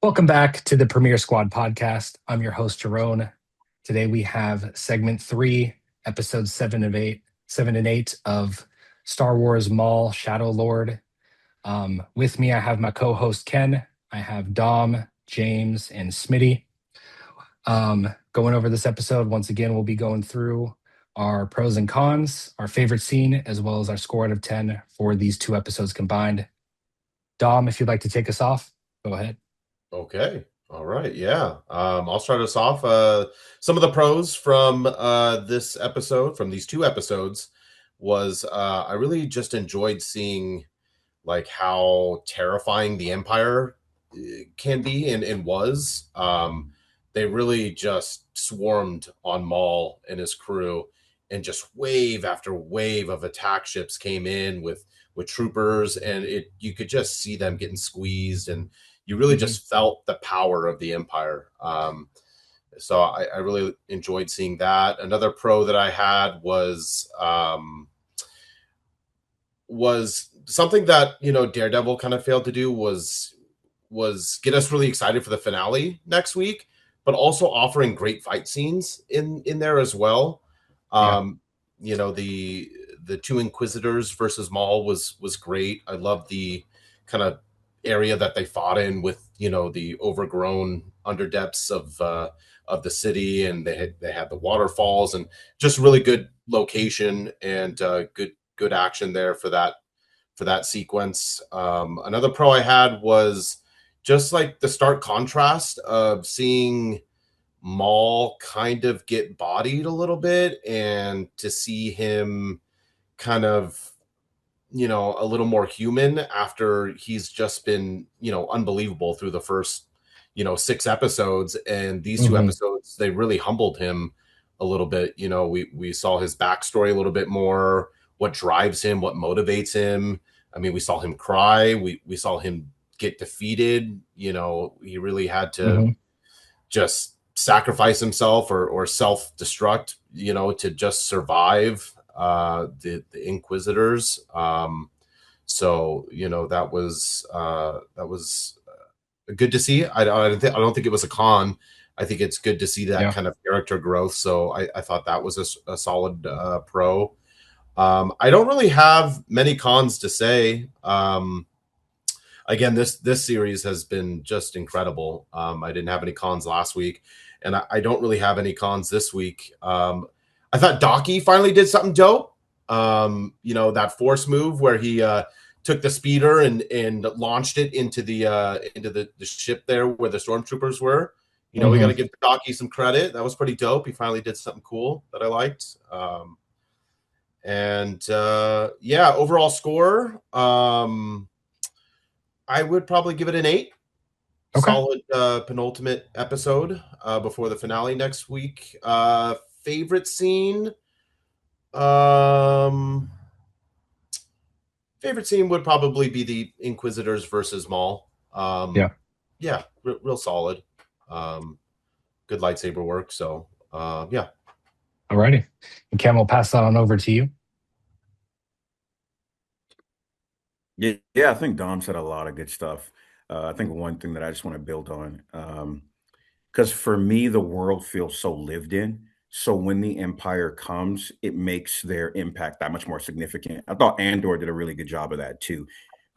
Welcome back to the Premier Squad podcast. I'm your host, Jerome. Today we have segment 3, episodes 7 and 8 of Star Wars Maul, Shadow Lord. With me, I have my co-host Ken. I have Dom, James, and Smitty. Going over this episode, once again, we'll be going through our pros and cons, our favorite scene, as well as our score out of 10 for these two episodes combined. Dom, if you'd like to take us off, go ahead. Okay. All right. Yeah. I'll start us off. Some of the pros from this episode, from these two episodes, was I really just enjoyed seeing like how terrifying the Empire can be and was. They really just swarmed on Maul and his crew, and just wave after wave of attack ships came in with troopers, and you could just see them getting squeezed, and you really just felt the power of the Empire. So I really enjoyed seeing that. Another pro that I had was something that Daredevil kind of failed to do was get us really excited for the finale next week, but also offering great fight scenes in there as well. Yeah. The two Inquisitors versus Maul was great. I love the kind of area that they fought in with the overgrown underdepths of the city, and they had the waterfalls, and just really good location and good action there for that sequence. Another pro I had was just like the stark contrast of seeing Maul kind of get bodied a little bit, and to see him kind of a little more human after he's just been unbelievable through the first 6 episodes, and these two episodes they really humbled him a little bit. We saw his backstory a little bit more, what drives him, what motivates him. I mean, we saw him cry, we saw him get defeated. He really had to just sacrifice himself or self-destruct to just survive the Inquisitors. So that was good to see. I don't think it was a con. I think it's good to see that kind of character growth. So I thought that was a solid pro. I don't really have many cons to say. Again, this series has been just incredible. I didn't have any cons last week, and I don't really have any cons this week. I thought Docky finally did something dope. That force move where he took the speeder and launched it into the ship there where the stormtroopers were. We got to give Docky some credit. That was pretty dope. He finally did something cool that I liked. Overall score, I would probably give it an 8. Okay. Solid penultimate episode before the finale next week. Favorite scene? Favorite scene would probably be the Inquisitors versus Maul. Real solid. Good lightsaber work. So yeah. Alrighty. And Cam, will pass that on over to you. Yeah, I think Dom said a lot of good stuff. I think one thing that I just want to build on, because for me, the world feels so lived in. So when the Empire comes, it makes their impact that much more significant. I thought Andor did a really good job of that too.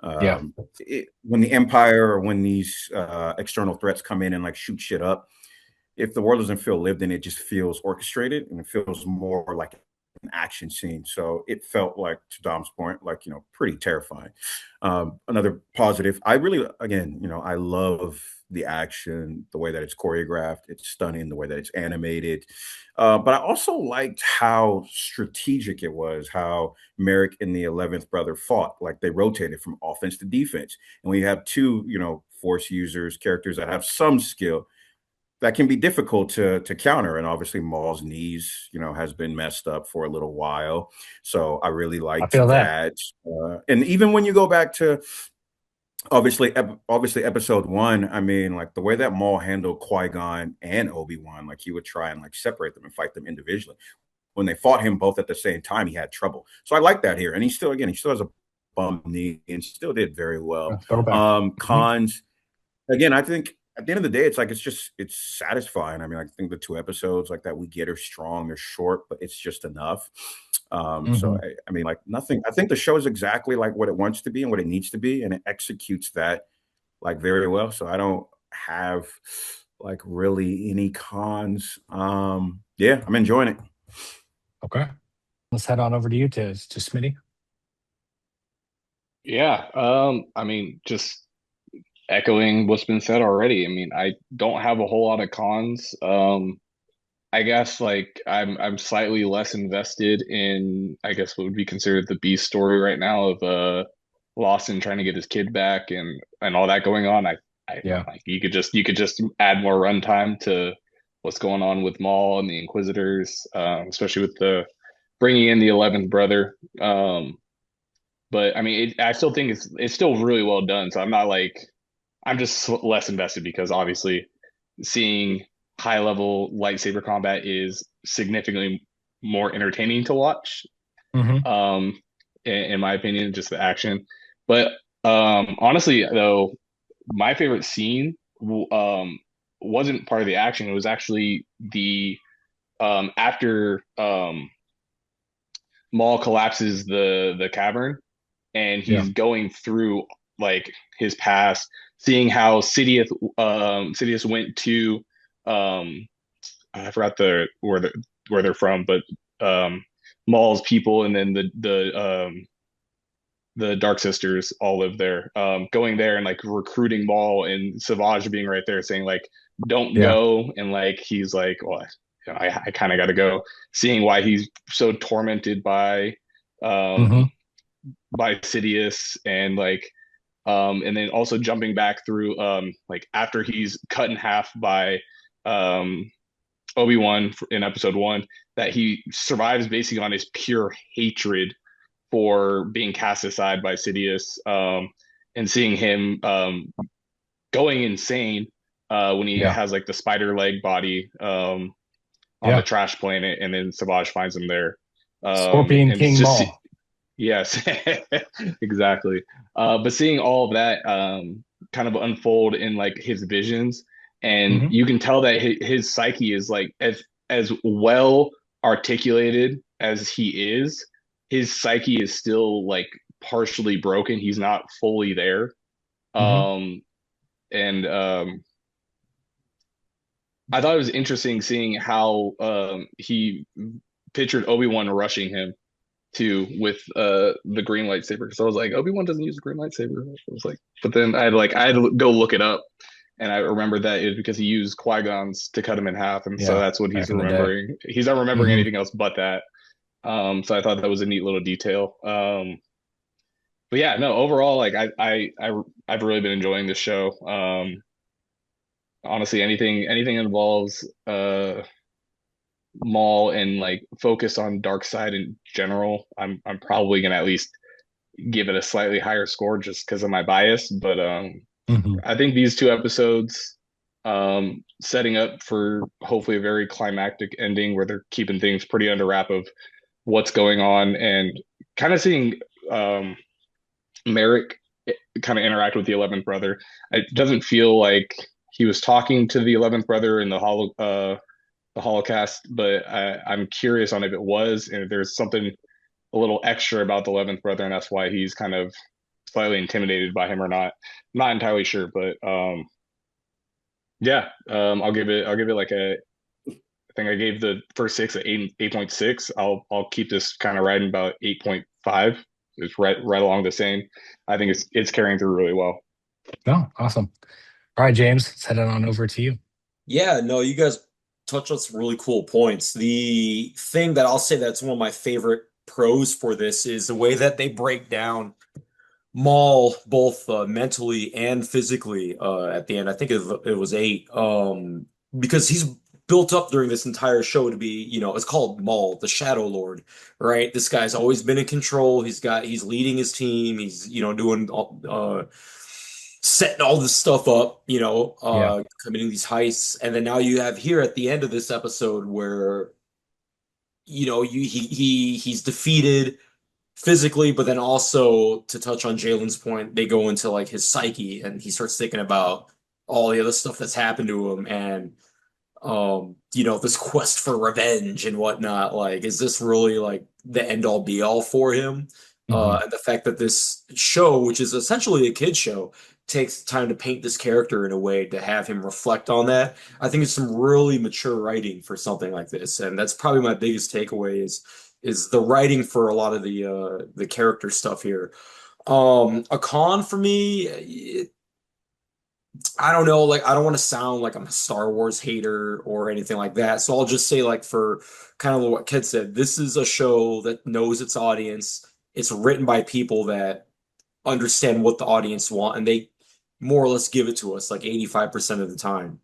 When the Empire or when these external threats come in and like shoot shit up, if the world doesn't feel lived in, it just feels orchestrated and it feels more like an action scene. So it felt like, to Dom's point, like, pretty terrifying. Another positive, I really, again, I love the action, the way that it's choreographed. It's stunning, the way that it's animated. But I also liked how strategic it was, how Merrick and the 11th brother fought. Like they rotated from offense to defense. And when you have two, force users, characters that have some skill, that can be difficult to counter. And obviously Maul's knees, has been messed up for a little while. So I really liked that. And even when you go back to obviously episode 1, I mean, like the way that Maul handled Qui-Gon and Obi-Wan, like he would try and like separate them and fight them individually. When they fought him both at the same time, he had trouble. So I like that here. And he still has a bum knee and still did very well. Cons, again, I think at the end of the day, it's like it's satisfying. I mean, I think the 2 episodes like that we get are strong. They're short, but it's just enough. So Hmm. I mean, like nothing. I think the show is exactly like what it wants to be and what it needs to be, and it executes that like very well. So I don't have like really any cons. Yeah, I'm enjoying it. Okay. Let's head on over to you to Smitty. Yeah, I mean, just echoing what's been said already. I mean, I don't have a whole lot of cons. I guess like I'm slightly less invested in I guess what would be considered the B story right now of Lawson trying to get his kid back and all that going on. I Yeah. like you could just add more runtime to what's going on with Maul and the Inquisitors, especially with the bringing in the 11th brother. But I mean, I still think it's still really well done. So I'm not like I'm just less invested because obviously seeing high level lightsaber combat is significantly more entertaining to watch. Hmm. Um, in my opinion, just the action. But honestly, though, my favorite scene wasn't part of the action. It was actually the after Maul collapses the cavern and Yeah. he's going through like his past, seeing how Sidious went to um I forgot where they're from, but Maul's people and then the Dark Sisters all live there. Going there and like recruiting Maul and Savage being right there saying like don't Yeah. go and like he's like well I kind of got to go. Seeing why he's so tormented um Hmm. by Sidious and then also jumping back through like after he's cut in half by um Obi-Wan in episode 1 that he survives basically on his pure hatred for being cast aside by Sidious and seeing him going insane when he Yeah. has like the spider leg body on the Yeah. trash planet and then Savage finds him there Scorpion and King just Maul. yes, exactly. But seeing all of that kind of unfold in like his visions, and Hmm. you can tell that his psyche is like as well articulated as he is, his psyche is still like partially broken. He's not fully there. Hmm. Um, and I thought it was interesting seeing how he pictured Obi-Wan rushing him too with the green lightsaber because I was like Obi-Wan doesn't use a green lightsaber. I was like, but then I had to go look it up, and I remembered that it was because he used Qui-Gon's to cut him in half, and so Yeah. that's what he's Back in the day. remembering. He's not remembering Hmm. anything else but that. So I thought that was a neat little detail. But yeah, no, overall, like I've really been enjoying this show. Honestly, anything involves Maul and like focus on dark side in general, I'm probably gonna at least give it a slightly higher score just because of my bias. But Hmm. I think these 2 episodes, setting up for hopefully a very climactic ending where they're keeping things pretty under wrap of what's going on and kind of seeing um, Merrick kind of interact with the 11th brother. It doesn't feel like he was talking to the 11th brother in the Holocaust, but I'm curious on if it was, and if there's something a little extra about the 11th brother, and that's why he's kind of slightly intimidated by him or not. I'm not entirely sure, but yeah, I'll give it like I think I gave the first 6 at 8.6. I'll keep this kind of riding about 8.5. It's right along the same. I think it's carrying through really well. Oh, awesome. All right, James, let's head on over to you. Yeah, no, you guys touched on some really cool points. The thing that I'll say that's one of my favorite pros for this is the way that they break down Maul both mentally and physically at the end. I think it was 8 because he's built up during this entire show to be, it's called Maul, the Shadow Lord, right? This guy's always been in control. He's leading his team. He's, doing setting all this stuff up, Yeah. committing these heists. And then now you have here at the end of this episode where, he's defeated physically, but then also to touch on Jalen's point, they go into like his psyche and he starts thinking about all the other stuff that's happened to him, and this quest for revenge and whatnot. Like, is this really like the end all be all for him? Mhm. And the fact that this show, which is essentially a kid show, takes time to paint this character in a way to have him reflect on that. I think it's some really mature writing for something like this, and that's probably my biggest takeaway is the writing for a lot of the character stuff here. A con for me, I don't know, like I don't want to sound like I'm a Star Wars hater or anything like that. So I'll just say like for kind of what Kid said, this is a show that knows its audience. It's written by people that understand what the audience want and they more or less give it to us like 85% of the time.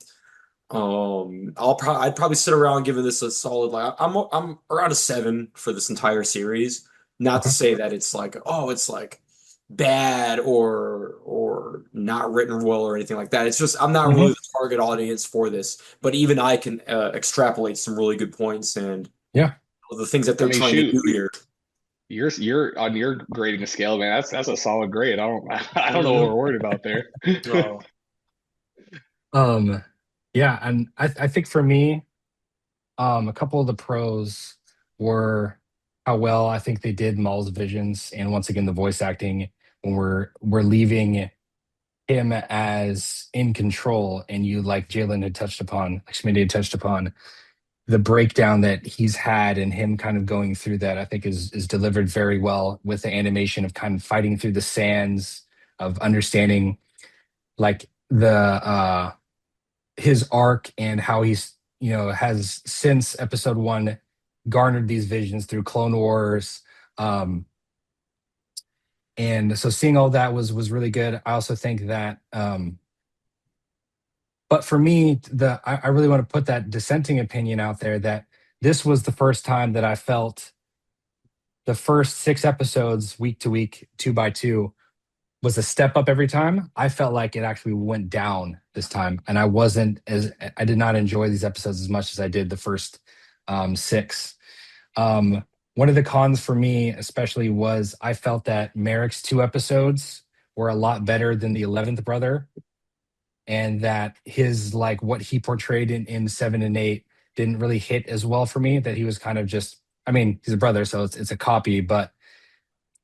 I'd probably sit around giving this a solid like I'm around a 7 for this entire series. Not to Okay. say that it's like, oh, it's like bad or not written well or anything like that. It's just I'm not really Mhm. the target audience for this, but even I can extrapolate some really good points and Yeah. the things that I they're mean, trying to shoot, do here. you're on your grading scale, man. That's a solid grade. I don't I don't know what Mhm. we're worried about there. Oh, Um, yeah, and I think for me, a couple of the pros were how well I think they did Maul's visions, and once again the voice acting when we're leaving him as in control, and you like Jalen had touched upon, like Schmidt had touched upon, the breakdown that he's had and him kind of going through that, I think is delivered very well with the animation of kind of fighting through the sands of understanding like the his arc and how he's has since episode one garnered these visions through Clone Wars. Um, and so seeing all that was really good. I also think that but for me, I really want to put that dissenting opinion out there that this was the first time that I felt the first 6 episodes, week to week, 2 by 2, was a step up every time. I felt like it actually went down this time, and I did not enjoy these episodes as much as I did the first 6. Um, One of the cons for me, especially, was I felt that Merrick's 2 episodes were a lot better than the 11th brother, and that his like what he portrayed in 7 and 8 didn't really hit as well for me. That he was kind of just, I mean, he's a brother, so it's a copy, but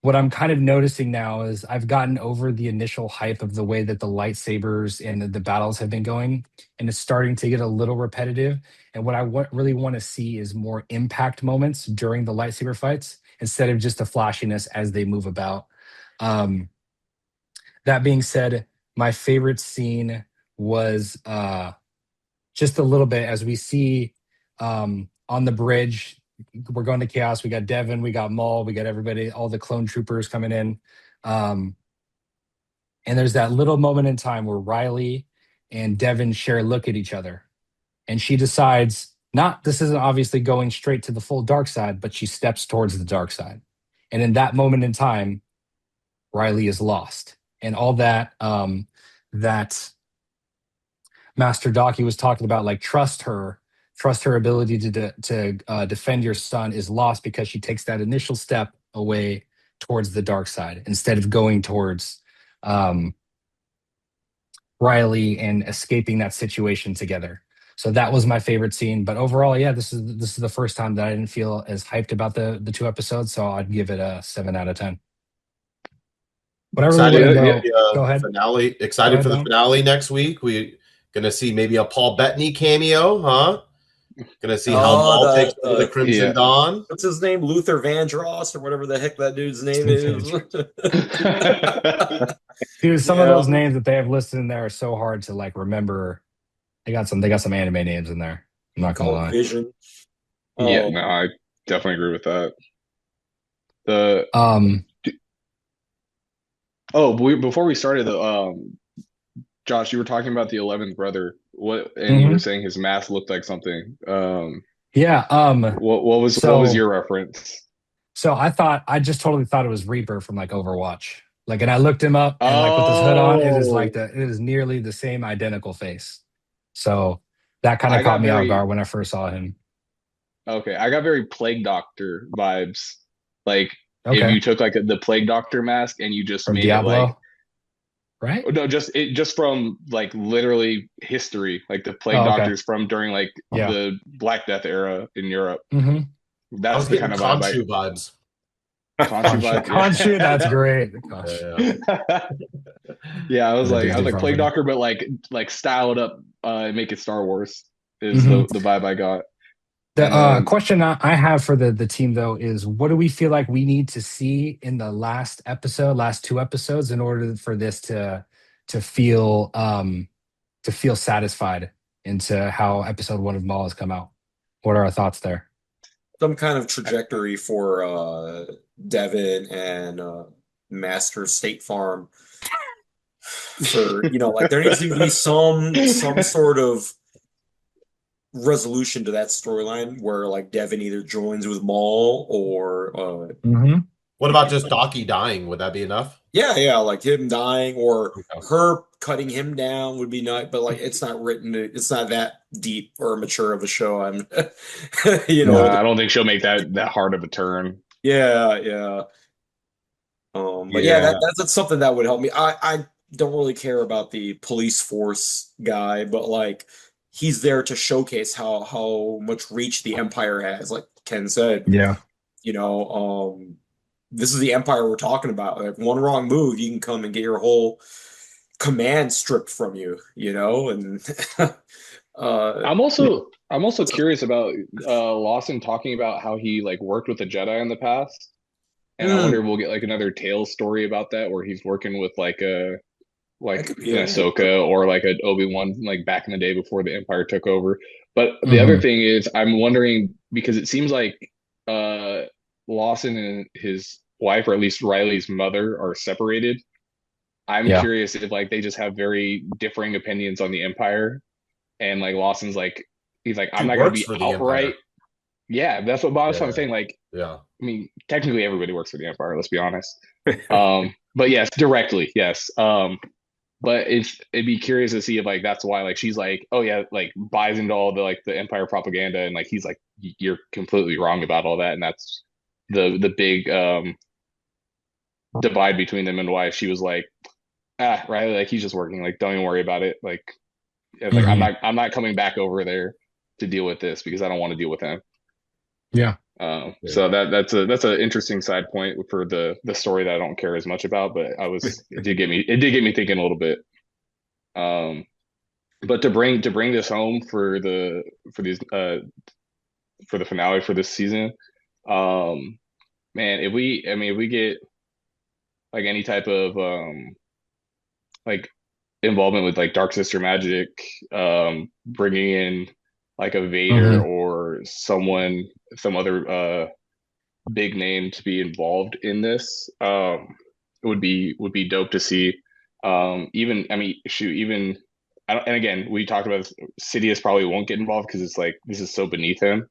what I'm kind of noticing now is I've gotten over the initial hype of the way that the lightsabers and the battles have been going, and it's starting to get a little repetitive. And what really want to see is more impact moments during the lightsaber fights instead of just the flashiness as they move about. Um, that being said, my favorite scene was just a little bit as we see on the bridge. We're going to chaos. We got Devin, we got Maul, we got everybody, all the clone troopers coming in. Um, and there's that little moment in time where Riley and Devin share a look at each other. And she decides, not, this isn't obviously going straight to the full dark side, but she steps towards the dark side. And in that moment in time, Riley is lost. And all that Master Docky was talking about, like trust her ability to defend your son is lost because she takes that initial step away towards the dark side instead of going towards um, Riley and escaping that situation together. So that was my favorite scene. But overall, yeah, this is the first time that I didn't feel as hyped about the 2 episodes. So I'd give it a 7 out of 10. But I really want Excited to for Yeah, know. the Go ahead. finale. Go Excited ahead, for the Dom. finale next week. We gonna see maybe a Paul Bettany cameo, huh? Gonna see how oh, Maul takes over the the Crimson yeah. Dawn. what's his name? Luther Vandross or whatever the heck that dude's name is. Dude, some of Yeah, those names that they have listed in there are so hard to like remember. They got some anime names in there. I'm not gonna call it lie. Vision. Yeah, Um, no, I definitely agree with that. The Um, before we started the Josh, you were talking about the 11th brother. What and you were mhm. saying his mask looked like something. Yeah. What was So your reference? I just totally thought it was Reaper from like Overwatch. Like, and I looked him up, and like with his hood on, Oh, it is nearly the same identical face. So that kind of I caught got me off very guard when I first saw him. okay. I got very Plague Doctor vibes. Like if Okay. you took like the Plague Doctor mask and you just From made it like Diablo. right? No, just from like literally history, like the plague Oh, okay. doctors from during like Yeah. the Black Death era in Europe. Mm-hmm. I That's was the getting kind of vibe I Khonshu vibes. Khonshu Khonshu, vibe. Khonshu, that's Yeah. great. Khonshu. Yeah. Yeah, The I was Disney like Plague version. Doctor, but like style it up, and make it Star Wars is Mhm. the vibe I got. The And then question I have for the team though is, what do we feel like we need to see in the last two episodes, in order for this to feel satisfied into how episode 1 of Maul has come out? What are our thoughts there? Some kind of trajectory for Devin and Master State Farm. For like there needs to be some sort of resolution to that storyline where like Devin either joins with Maul or Mm-hmm. What about just Docky dying? Would that be enough? yeah, like him dying or Okay. her cutting him down would be nice, but like it's not that deep or mature of a show. I'm I don't think she'll make that hard of a turn. yeah. But yeah, Yeah. that's something that would help me. I don't really care about the police force guy, but like he's there to showcase how much reach the Empire has. Like Ken said, Yeah. this is the Empire we're talking about. Like one wrong move, you can come and get your whole command stripped from you, and uh I'm also curious about Lawson talking about how he like worked with the Jedi in the past. And I wonder if we'll get like another Tales story about that where he's working with like that could be an it. Ahsoka or like an Obi-Wan like back in the day before the Empire took over. But the other Mm-hmm. thing is I'm wondering because it seems like uh Lawson and his wife, or at least Riley's mother, are separated. I'm Yeah. curious if like they just have very differing opinions on the Empire, and like Lawson's like he's like He I'm not going to works be for the outright. Empire. Yeah, that's what Bob's Yeah. saying. Like, Yeah. I mean, technically everybody works for the Empire. Let's be honest. But yes, directly, yes. But it'd be curious to see if like that's why like she's like, oh yeah, like buys into all the like the Empire propaganda, and like he's like, you're completely wrong about all that, and that's the big divide between them, and why she was like, right, like he's just working, like don't even worry about it, like it's like Mm-hmm. I'm not coming back over there to deal with this because I don't want to deal with him. Yeah. So that's an interesting side point for the story that I don't care as much about, but it did get me thinking a little bit. But to bring this home for these for the finale for this season, man, if we get like any type of like involvement with like Dark Sister magic, bringing in like a Vader Mm-hmm. or some other big name to be involved in this, it would be dope to see. Even I mean, shoot, even and again, we talked about this, Sidious probably won't get involved because it's like this is so beneath him.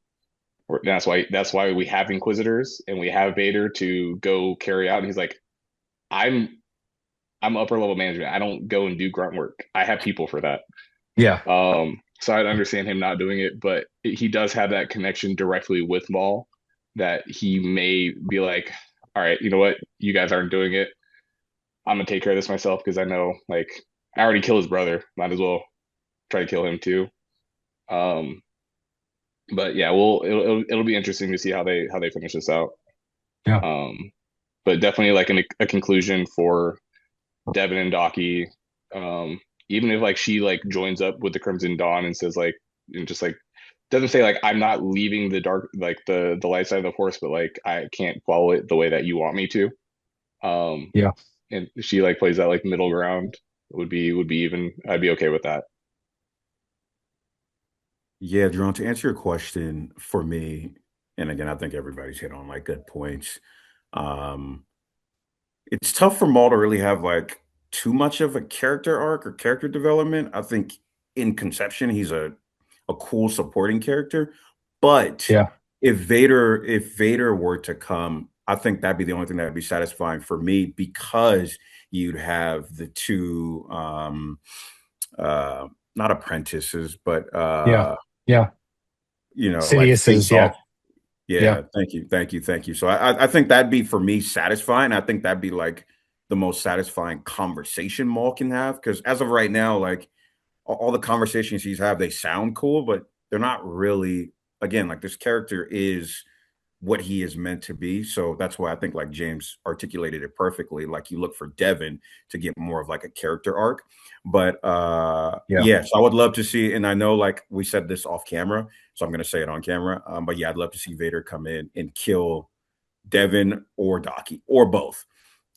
That's why we have Inquisitors and we have Vader to go carry out. And he's like, I'm upper level management. I don't go and do grunt work. I have people for that. Yeah. So I'd understand him not doing it, but he does have that connection directly with Maul that he may be like, all right, you know what? You guys aren't doing it. I'm gonna take care of this myself because I know like I already killed his brother. Might as well try to kill him too. Um, but yeah, it'll be interesting to see how they finish this out. Yeah. But definitely like a conclusion for Devin and Docky. Even if like she like joins up with the Crimson Dawn and says like and just like doesn't say like I'm not leaving the dark like the light side of the force, but like I can't follow it the way that you want me to. Yeah. And she like plays that like middle ground would be even I'd be okay with that. Yeah, Jerome, to answer your question for me, and again, I think everybody's hit on like good points. Um, it's tough for Maul to really have like too much of a character arc or character development. I think in conception, he's a cool supporting character. But Yeah. if Vader were to come, I think that'd be the only thing that would be satisfying for me because you'd have the two not apprentices, but Yeah. Yeah. like Sidious is, face off. yeah. Yeah. Yeah, thank you. So I think that'd be for me satisfying. I think that'd be like the most satisfying conversation Maul can have. Because as of right now, like all the conversations he's have, they sound cool, but they're not really. Again, like this character is what he is meant to be. So that's why I think like James articulated it perfectly. Like you look for Devin to get more of like a character arc. But yeah, so I would love to see, and I know like we said this off camera, so I'm gonna say it on camera. But yeah, I'd love to see Vader come in and kill Devin or Docky or both.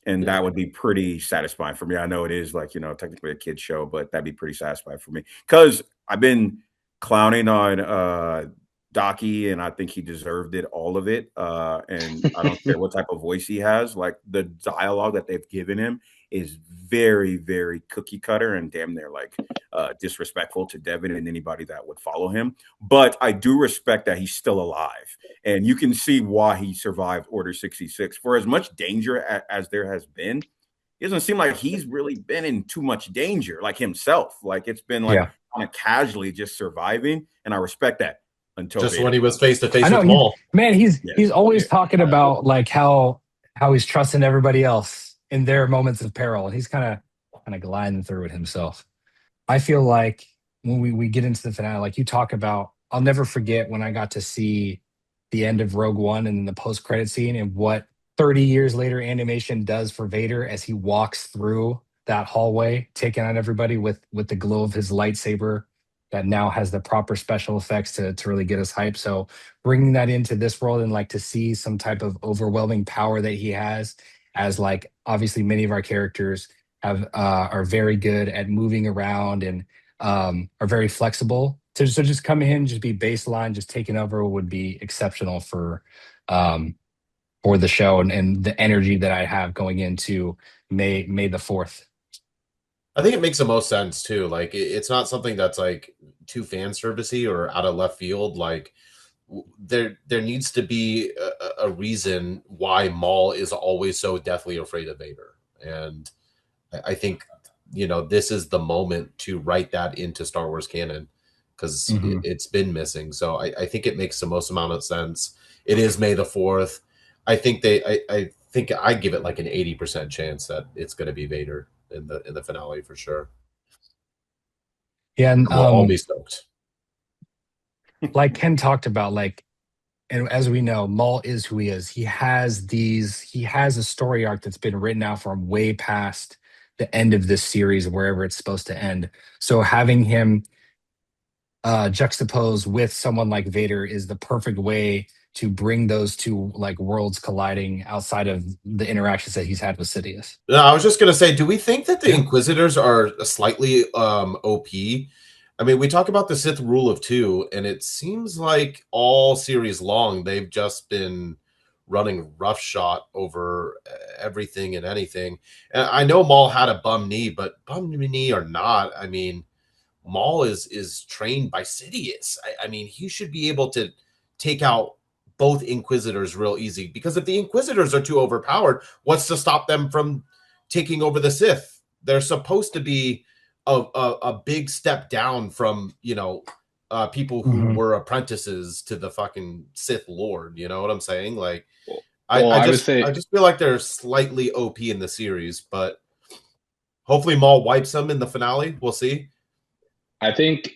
And that would be pretty satisfying for me. I know it is like, technically a kid's show, but that'd be pretty satisfying for me. Because I've been clowning on Docky, and I think he deserved it, all of it. And I don't care what type of voice he has. Like the dialogue that they've given him is very, very cookie cutter and damn near like disrespectful to Devin and anybody that would follow him. But I do respect that he's still alive. And you can see why he survived Order 66. For as much danger as there has been, it doesn't seem like he's really been in too much danger, like himself. Like it's been like kind of casually just surviving. And I respect that. Until just Vader. When he was face to face with Maul. He's always talking about like how he's trusting everybody else in their moments of peril, and he's kind of gliding through it himself. I feel like when we get into the finale, like you talk about, I'll never forget when I got to see the end of Rogue One and the post credit scene and what 30 years later animation does for Vader as he walks through that hallway, taking on everybody with the glow of his lightsaber that now has the proper special effects to really get us hyped. So bringing that into this world and like to see some type of overwhelming power that he has, as like obviously many of our characters have are very good at moving around and are very flexible. So just come in, just be baseline, just taking over would be exceptional for the show and the energy that I have going into May the 4th. I think it makes the most sense too. Like it's not something that's like too fan servicey or out of left field. Like there needs to be a reason why Maul is always so deathly afraid of Vader, and I think this is the moment to write that into Star Wars canon because it's been missing. So I think it makes the most amount of sense. It is May the 4th. I think I think I give it like an 80% chance that it's going to be Vader in the finale for sure. Yeah, and we'll all be stoked. Like Ken talked about, like, and as we know, Maul is who he is. He has a story arc that's been written out from way past the end of this series, wherever it's supposed to end. So having him juxtaposed with someone like Vader is the perfect way to bring those two like worlds colliding outside of the interactions that he's had with Sidious. No, I was just gonna say, do we think that the Inquisitors are slightly OP? I mean, we talk about the Sith rule of 2, and it seems like all series long they've just been running roughshod over everything and anything. And I know Maul had a bum knee, but bum knee or not, I mean, Maul is trained by Sidious. I mean, he should be able to take out both Inquisitors real easy, because if the Inquisitors are too overpowered, what's to stop them from taking over the Sith? They're supposed to be a big step down from people who were apprentices to the fucking Sith Lord. You know what I'm saying? Like, I just feel like they're slightly OP in the series, but hopefully Maul wipes them in the finale. We'll see. I think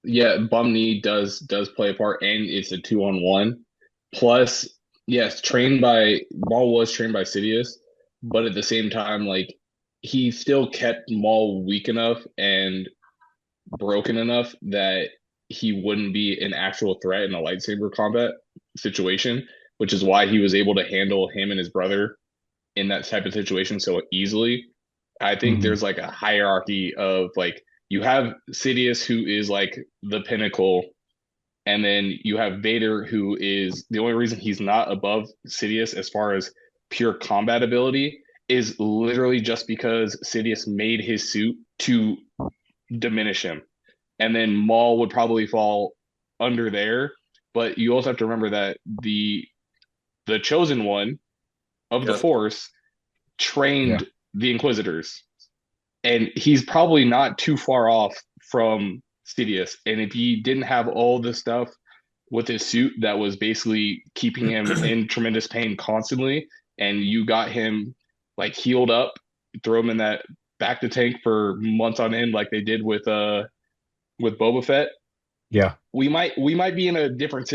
yeah, bum knee does play a part, and it's a 2-on-1. Plus, yes, Maul was trained by Sidious, but at the same time, like, he still kept Maul weak enough and broken enough that he wouldn't be an actual threat in a lightsaber combat situation, which is why he was able to handle him and his brother in that type of situation so easily. I think there's like a hierarchy of like, you have Sidious, who is like the pinnacle, and then you have Vader, who is the only reason he's not above Sidious as far as pure combat ability is literally just because Sidious made his suit to diminish him. And then Maul would probably fall under there. But you also have to remember that the chosen one of the Force trained the Inquisitors. And he's probably not too far off from Sidious. And if he didn't have all the stuff with his suit that was basically keeping him in tremendous pain constantly, and you got him like healed up, throw him in that back to tank for months on end, like they did with Boba Fett, Yeah. we might be in a different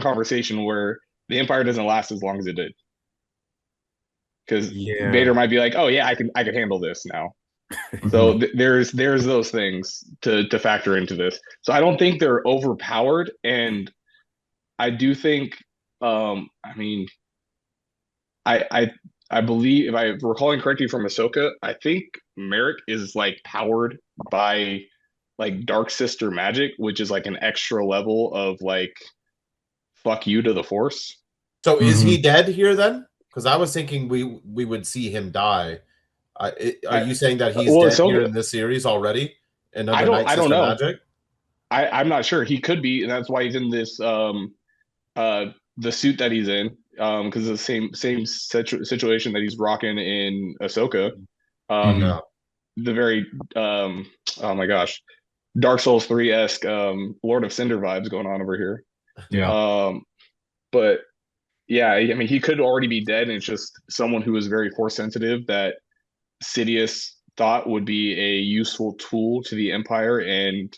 conversation where the Empire doesn't last as long as it did. Because Yeah. Vader might be like, "Oh yeah, I can handle this now." Mhm. So there's those things to factor into this. So I don't think they're overpowered, and I do think, I mean, I I I believe if I'm recalling correctly from Ahsoka, I think Merrick is like powered by like Dark Sister magic, which is like an extra level of like fuck you to the Force. So is Mhm. he dead here then? Because I was thinking we would see him die. Are I you saying that he's well, dead here Ahsoka, in this series already? And I under don't Night I don't Sister know. magic? I'm not sure. He could be, and that's why he's in this uh the suit that he's in, because the same situation that he's rocking in Ahsoka. Mhm. Um, Yeah. the very oh my gosh, Dark Souls 3-esque Lord of Cinder vibes going on over here. Yeah. But yeah, I mean he could already be dead, and it's just someone who is very force sensitive that Sidious thought would be a useful tool to the Empire and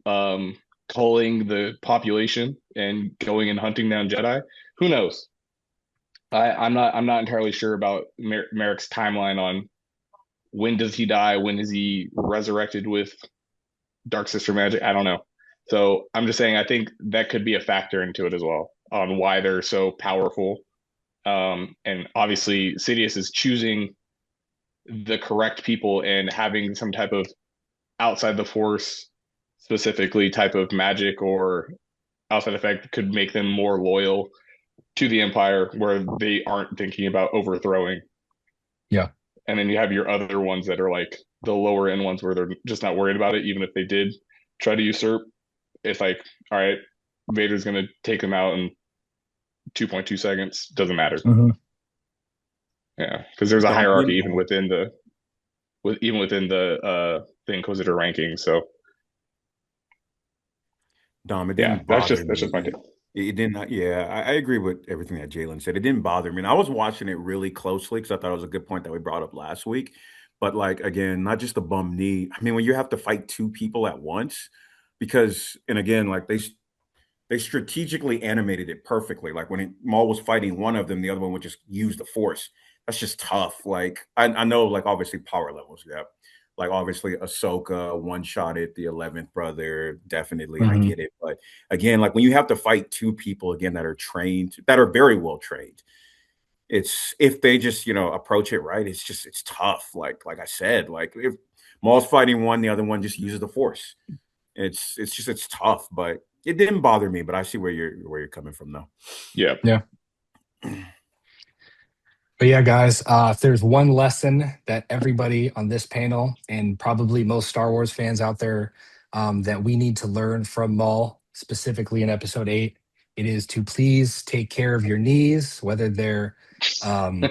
um culling the population and going and hunting down Jedi. Who knows? I'm not entirely sure about Merrick's timeline on when does he die, when is he resurrected with Dark Sister magic. I don't know. So I'm just saying I think that could be a factor into it as well on why they're so powerful. And obviously Sidious is choosing the correct people and having some type of outside the Force specifically type of magic or outside effect could make them more loyal to the Empire where they aren't thinking about overthrowing. Yeah. And then you have your other ones that are like the lower end ones where they're just not worried about it, even if they did try to usurp. It's like, all right, Vader's gonna take them out in 2.2 seconds. Doesn't matter. Mhm. Yeah, because there's a Dom, hierarchy even within the Inquisitor ranking. So It yeah, didn't that's bother just my me. take. It didn't. Yeah, I agree with everything that Jalen said. It didn't bother me. And I was watching it really closely because I thought it was a good point that we brought up last week. But like again, not just the bum knee. I mean, when you have to fight two people at once, because and again, like they strategically animated it perfectly. Like when Maul was fighting one of them, the other one would just use the force. That's just tough. Like I know, like obviously power levels, yeah. Like obviously Ahsoka one shot at the 11th brother. Definitely, I Mhm. get it. But again, like when you have to fight two people again that are trained, that are very well trained, it's if they just approach it right, it's tough. Like I said, like if Maul's fighting one, the other one just uses the force. It's tough, but it didn't bother me. But I see where you're coming from, though. Yeah, Yeah. But yeah, guys, if there's one lesson that everybody on this panel and probably most Star Wars fans out there that we need to learn from Maul, specifically in Episode 8, it is to please take care of your knees, um,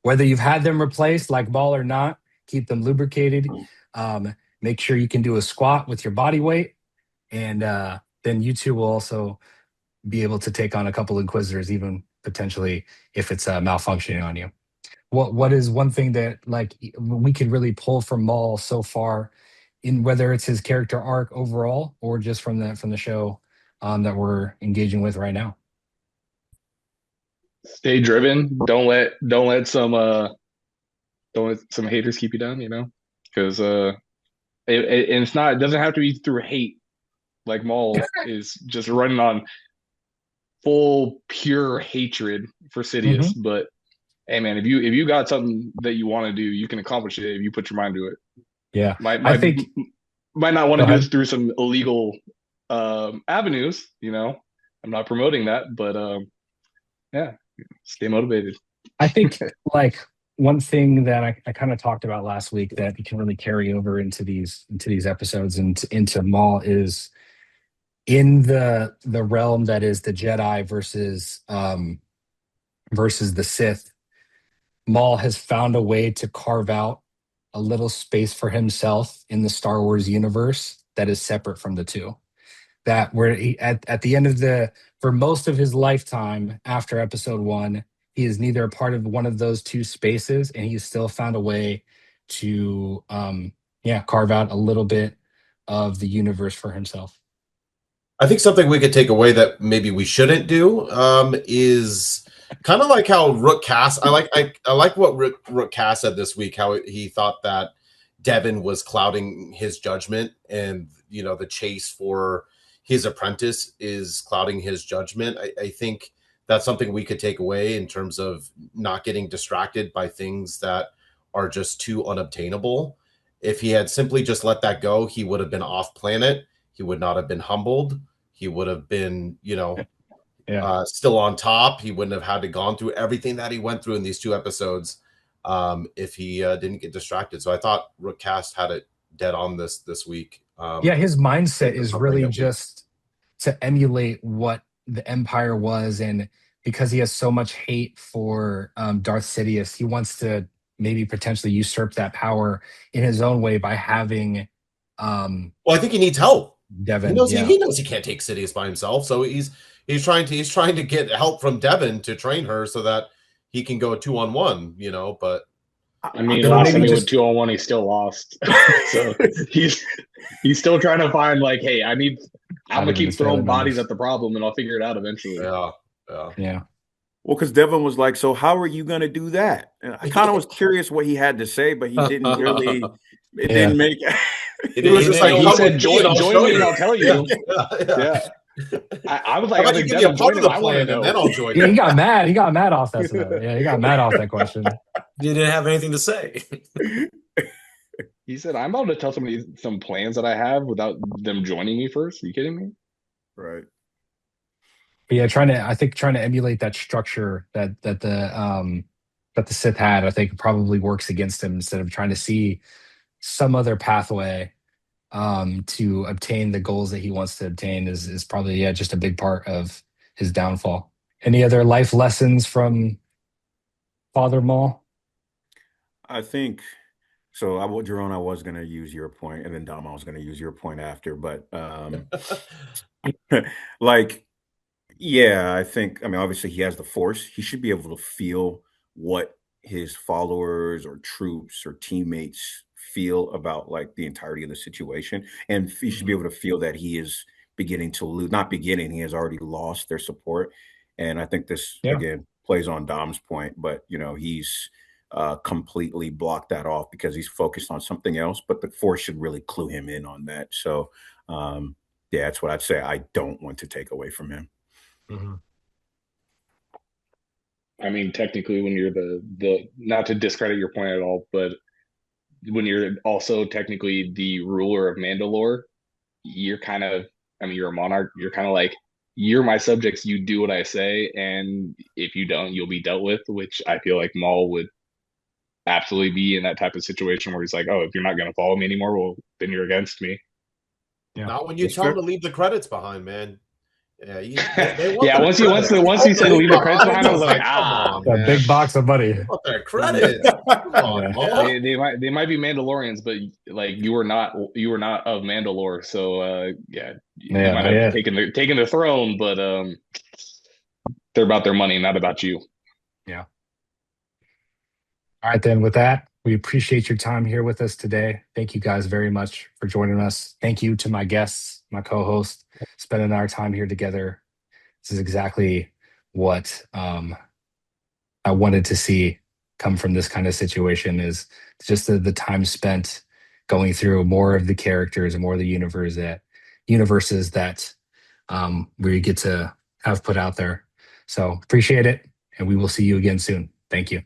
whether you've had them replaced like Maul or not. Keep them lubricated. Make sure you can do a squat with your body weight, and then you two will also be able to take on a couple Inquisitors, even potentially if it's malfunctioning on you. What is one thing that like we could really pull from Maul so far, in whether it's his character arc overall or just from the show that we're engaging with right now? stay driven. Don't let some haters keep you down. Because and it doesn't have to be through hate. Like Maul is just running on full pure hatred for Sidious. Hmm. But hey, man, if you got something that you want to do, you can accomplish it if you put your mind to it. Yeah, Might I might think. might not want Go to do it ahead. through some illegal avenues. I'm not promoting that, but yeah, stay motivated. I think like one thing that I kind of talked about last week that can really carry over into these episodes and into Maul is in the realm that is the Jedi versus the Sith. Maul has found a way to carve out a little space for himself in the Star Wars universe that is separate from the two. That where at the end of the for most of his lifetime after episode one, He is neither a part of one of those two spaces, and he's still found a way to carve out a little bit of the universe for himself. I think something we could take away that maybe we shouldn't do is kind of like how Rook Cass. I like what Rook Cass said this week. How he thought that Devin was clouding his judgment, and the chase for his apprentice is clouding his judgment. I think that's something we could take away in terms of not getting distracted by things that are just too unobtainable. If he had simply just let that go, he would have been off planet. He would not have been humbled. He would have been, still on top. He wouldn't have had to gone through everything that he went through in these 2 episodes if he didn't get distracted. So I thought Rook Cast had it dead on this week. His mindset is really just to emulate what the Empire was, and because he has so much hate for Darth Sidious, he wants to maybe potentially usurp that power in his own way by having. Well, I think he needs help. Devin, he knows he can't take Sidious by himself, so he's trying to get help from Devin to train her so that he can go 2-on-1. But I mean, last time he went 2-on-1, he still lost. So he's still trying to find hey, I'm gonna keep throwing bodies at the problem, and I'll figure it out eventually. Yeah. Well, because Devin was like, "So how are you going to do that?" And I kind of was curious what he had to say, but he didn't really. It didn't make. It was just he said, "Join me, and I'll tell you." Yeah. I was like, give me a part of the plan, and then I'll join. He got mad. He got mad off that. He got mad off that question. He didn't have anything to say. He said, "I'm about to tell somebody some plans that I have without them joining me first. Are you kidding me?" Right. But yeah, trying to emulate that structure that the Sith had, I think probably works against him instead of trying to see some other pathway to obtain the goals that he wants to obtain is probably just a big part of his downfall. Any other life lessons from Father Maul? I think so. Jerome, I was going to use your point, and then Dom, I was going to use your point after, but I think, obviously he has the Force. He should be able to feel what his followers or troops or teammates feel about the entirety of the situation. And he should be able to feel that he is beginning to lose, not beginning, he has already lost their support. And I think this, again, plays on Dom's point, but, he's completely blocked that off because he's focused on something else, but the Force should really clue him in on that. So, that's what I'd say I don't want to take away from him. Mm-hmm. I mean, technically, when you're the not to discredit your point at all, but when you're also technically the ruler of Mandalore, you're kind of, you're a monarch. You're kind of you're my subjects. You do what I say, and if you don't, you'll be dealt with. Which I feel like Maul would absolutely be in that type of situation where he's like, "Oh, if you're not going to follow me anymore, well, then you're against me." Yeah. Not when you tell him to leave the credits behind, man. Yeah, once he said to leave the credits behind, I was like, that big box of money. Their credits. Come on, they might be Mandalorians, but you were not of Mandalore, so you might have taken the throne, but they're about their money, not about you. Yeah. All right, then. With that, we appreciate your time here with us today. Thank you guys very much for joining us. Thank you to my guests, my co-host, spending our time here together. This is exactly what I wanted to see come from this kind of situation, is just the time spent going through more of the characters and more of the universes that we get to have put out there. So appreciate it, and we will see you again soon. Thank you.